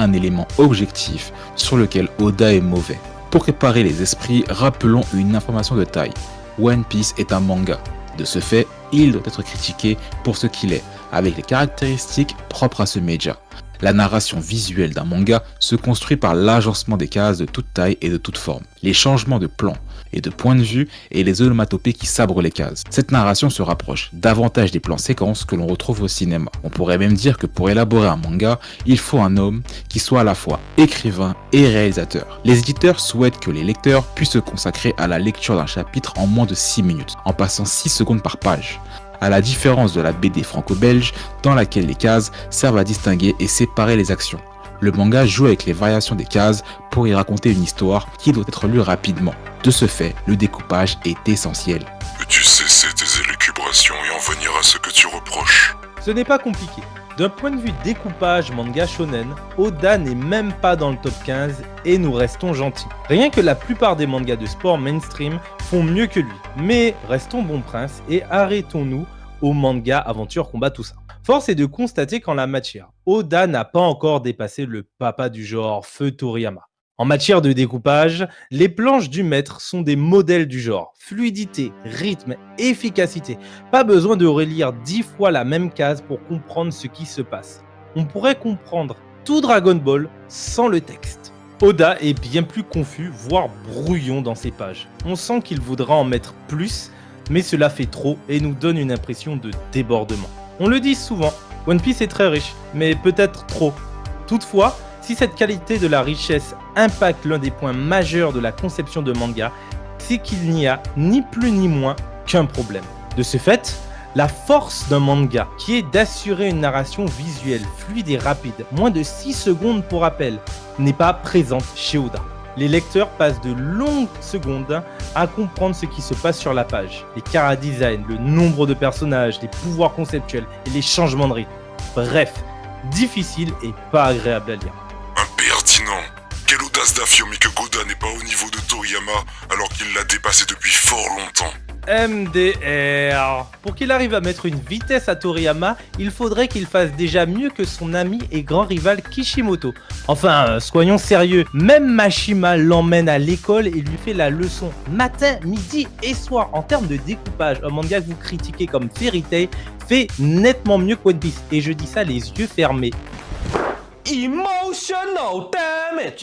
un élément objectif sur lequel Oda est mauvais. Pour préparer les esprits, rappelons une information de taille. One Piece est un manga. De ce fait, il doit être critiqué pour ce qu'il est, avec les caractéristiques propres à ce média. La narration visuelle d'un manga se construit par l'agencement des cases de toute taille et de toute forme, les changements de plan et de point de vue et les onomatopées qui sabrent les cases. Cette narration se rapproche davantage des plans séquences que l'on retrouve au cinéma. On pourrait même dire que pour élaborer un manga, il faut un homme qui soit à la fois écrivain et réalisateur. Les éditeurs souhaitent que les lecteurs puissent se consacrer à la lecture d'un chapitre en moins de 6 minutes, en passant 6 secondes par page, à la différence de la BD franco-belge dans laquelle les cases servent à distinguer et séparer les actions. Le manga joue avec les variations des cases pour y raconter une histoire qui doit être lue rapidement. De ce fait, le découpage est essentiel. Peux-tu cesser tes élucubrations et en venir à ce que tu reproches? Ce n'est pas compliqué. D'un point de vue découpage manga shonen, Oda n'est même pas dans le top 15 et nous restons gentils. Rien que la plupart des mangas de sport mainstream font mieux que lui. Mais restons bon prince et arrêtons-nous aux mangas aventure combat tout ça. Force est de constater qu'en la matière, Oda n'a pas encore dépassé le papa du genre Feu Toriyama. En matière de découpage, les planches du maître sont des modèles du genre. Fluidité, rythme, efficacité. Pas besoin de relire 10 fois la même case pour comprendre ce qui se passe. On pourrait comprendre tout Dragon Ball sans le texte. Oda est bien plus confus, voire brouillon dans ses pages. On sent qu'il voudra en mettre plus, mais cela fait trop et nous donne une impression de débordement. On le dit souvent, One Piece est très riche, mais peut-être trop. Toutefois, si cette qualité de la richesse impacte l'un des points majeurs de la conception de manga, c'est qu'il n'y a ni plus ni moins qu'un problème. De ce fait, la force d'un manga, qui est d'assurer une narration visuelle fluide et rapide, moins de 6 secondes pour rappel, n'est pas présente chez Oda. Les lecteurs passent de longues secondes à comprendre ce qui se passe sur la page. Les chara-design, le nombre de personnages, les pouvoirs conceptuels et les changements de rythme. Bref, difficile et pas agréable à lire. Impertinent. Quelle audace d'affirmer que Goda n'est pas au niveau de Toriyama alors qu'il l'a dépassé depuis fort longtemps. MDR. Pour qu'il arrive à mettre une vitesse à Toriyama, il faudrait qu'il fasse déjà mieux que son ami et grand rival Kishimoto. Enfin, soyons sérieux, même Mashima l'emmène à l'école et lui fait la leçon matin, midi et soir. En termes de découpage, un manga que vous critiquez comme Fairy Tail fait nettement mieux que One Piece. Et je dis ça les yeux fermés. Emotional damage.